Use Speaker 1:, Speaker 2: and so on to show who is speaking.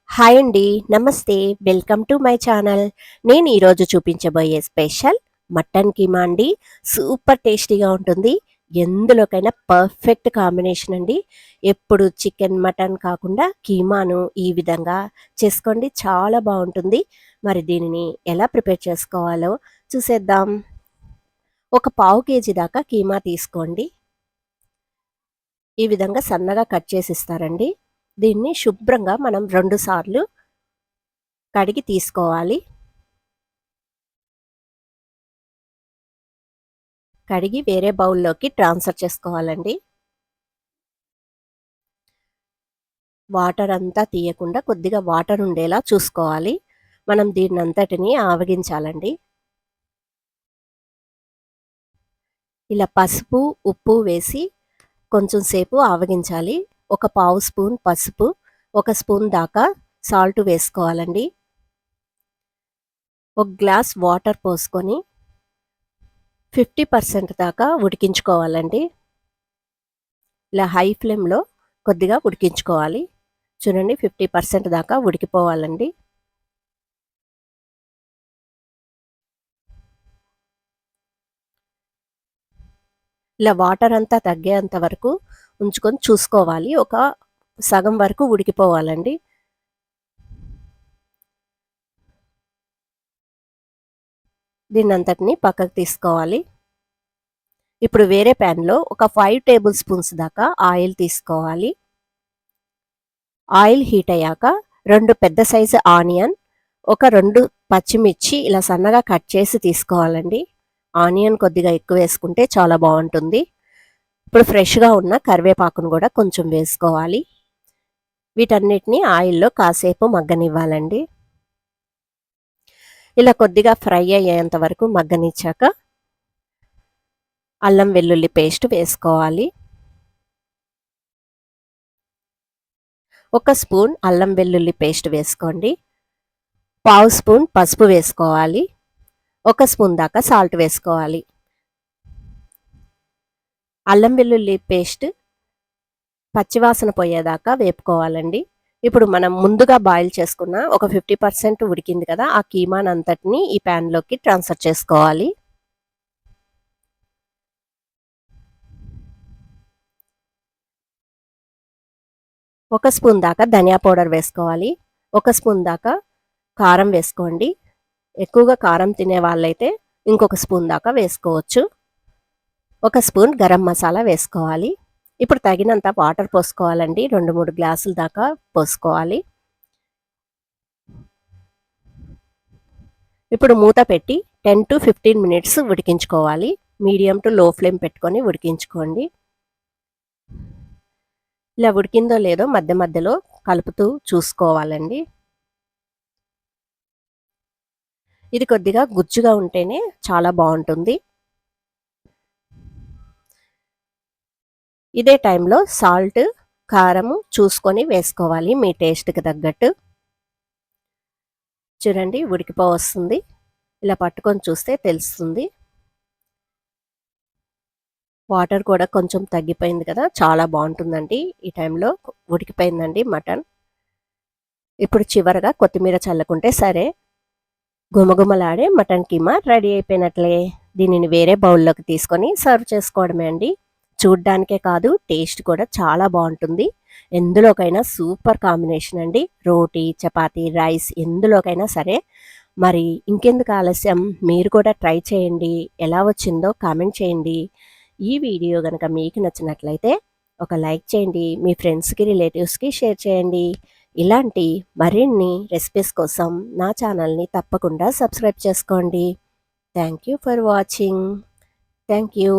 Speaker 1: Hi అండి. నమస్తే. Welcome to my channel. నేను ఈరోజు చూపించబోయే స్పెషల్ మటన్ కీమా అండి. సూపర్ టేస్టీగా ఉంటుంది. ఎందులోకైనా పర్ఫెక్ట్ కాంబినేషన్ అండి. ఎప్పుడు చికెన్, మటన్ కాకుండా కీమాను ఈ విధంగా చేసుకోండి. చాలా బాగుంటుంది. మరి దీనిని ఎలా ప్రిపేర్ చేసుకోవాలో చూసేద్దాం. ఒక పావు కేజీ దాకా కీమా తీసుకోండి. ఈ విధంగా సన్నగా కట్ చేసి ఇస్తారండి. దీన్ని శుభ్రంగా మనం 2 సార్లు కడిగి తీసుకోవాలి. కడిగి వేరే బౌల్లోకి ట్రాన్స్ఫర్ చేసుకోవాలండి. వాటర్ అంతా తీయకుండా కొద్దిగా వాటర్ ఉండేలా చూసుకోవాలి. మనం దీన్నంతటిని ఆవగించాలండి. ఇలా పసుపు, ఉప్పు వేసి కొంచెం సేపు ఆవగించాలి. ఒక పావు స్పూన్ పసుపు, ఒక స్పూన్ దాకా సాల్ట్ వేసుకోవాలండి. ఒక గ్లాస్ వాటర్ పోసుకొని 50% దాకా ఉడికించుకోవాలండి. ఇలా హై ఫ్లేమ్లో కొద్దిగా ఉడికించుకోవాలి. చూడండి 50% దాకా ఉడికిపోవాలండి. ఇలా వాటర్ అంతా తగ్గేంత వరకు ఉంచుకొని చూసుకోవాలి. ఒక సగం వరకు ఉడికిపోవాలండి. దీన్నంతటిని పక్కకు తీసుకోవాలి. ఇప్పుడు వేరే ప్యాన్లో ఒక 5 టేబుల్ స్పూన్స్ దాకా ఆయిల్ తీసుకోవాలి. ఆయిల్ హీట్ అయ్యాక 2 పెద్ద సైజు ఆనియన్, ఒక 2 పచ్చిమిర్చి ఇలా సన్నగా కట్ చేసి తీసుకోవాలండి. ఆనియన్ కొద్దిగా ఎక్కువ వేసుకుంటే చాలా బాగుంటుంది. ఇప్పుడు ఫ్రెష్గా ఉన్న కరివేపాకును కూడా కొంచెం వేసుకోవాలి. వీటన్నిటిని ఆయిల్లో కాసేపు మగ్గనివ్వాలండి. ఇలా కొద్దిగా ఫ్రై అయ్యేంత వరకు మగ్గనిచ్చాక అల్లం వెల్లుల్లి పేస్ట్ వేసుకోవాలి. ఒక స్పూన్ అల్లం వెల్లుల్లి పేస్ట్ వేసుకోండి. పావు స్పూన్ పసుపు వేసుకోవాలి. ఒక స్పూన్ దాకా సాల్ట్ వేసుకోవాలి. అల్లం వెల్లుల్లి పేస్ట్ పచ్చివాసన పోయేదాకా వేపుకోవాలండి. ఇప్పుడు మనం ముందుగా బాయిల్ చేసుకున్న ఒక 50% ఉడికింది కదా, ఆ కీమాన్ అంతటిని ఈ ప్యాన్లోకి ట్రాన్స్ఫర్ చేసుకోవాలి. ఒక స్పూన్ దాకా ధనియా పౌడర్ వేసుకోవాలి. ఒక స్పూన్ దాకా కారం వేసుకోండి. ఎక్కువగా కారం తినే వాళ్ళైతే ఇంకొక స్పూన్ దాకా వేసుకోవచ్చు. ఒక స్పూన్ గరం మసాలా వేసుకోవాలి. ఇప్పుడు తగినంత వాటర్ పోసుకోవాలండి. 2-3 గ్లాసుల దాకా పోసుకోవాలి. ఇప్పుడు మూత పెట్టి 10 to 15 మినిట్స్ ఉడికించుకోవాలి. మీడియం టు లో ఫ్లేమ్ పెట్టుకొని ఉడికించుకోండి. ఇలా ఉడికిందో లేదో మధ్య మధ్యలో కలుపుతూ చూసుకోవాలండి. ఇది కొద్దిగా గుజ్జుగా ఉంటేనే చాలా బాగుంటుంది. ఇదే టైంలో సాల్ట్, కారము చూసుకొని వేసుకోవాలి మీ టేస్ట్కి తగ్గట్టు. చూడండి ఉడికిపోవస్తుంది. ఇలా పట్టుకొని చూస్తే తెలుస్తుంది. వాటర్ కూడా కొంచెం తగ్గిపోయింది కదా, చాలా బాగుంటుందండి. ఈ టైంలో ఉడికిపోయిందండి మటన్. ఇప్పుడు చివరగా కొత్తిమీర చల్లుకుంటే సరే, గుమగుమలాడే మటన్ కీమా రెడీ అయిపోయినట్లే. దీనిని వేరే బౌల్లోకి తీసుకొని సర్వ్ చేసుకోవడమే అండి. చూడ్డానికే కాదు, టేస్ట్ కూడా చాలా బాగుంటుంది. ఎందులోకైనా సూపర్ కాంబినేషన్ అండి. రోటీ, చపాతీ, రైస్ ఎందులోకైనా సరే. మరి ఇంకెందుకు ఆలస్యం, మీరు కూడా ట్రై చేయండి. ఎలా వచ్చిందో కామెంట్ చేయండి. ఈ వీడియో కనుక మీకు నచ్చినట్లయితే ఒక లైక్ చేయండి. మీ ఫ్రెండ్స్కి, రిలేటివ్స్కి షేర్ చేయండి. ఇలాంటి మరిన్ని రెసిపీస్ కోసం నా ఛానల్ని తప్పకుండా సబ్స్క్రైబ్ చేసుకోండి. Thank you for watching. Thank you.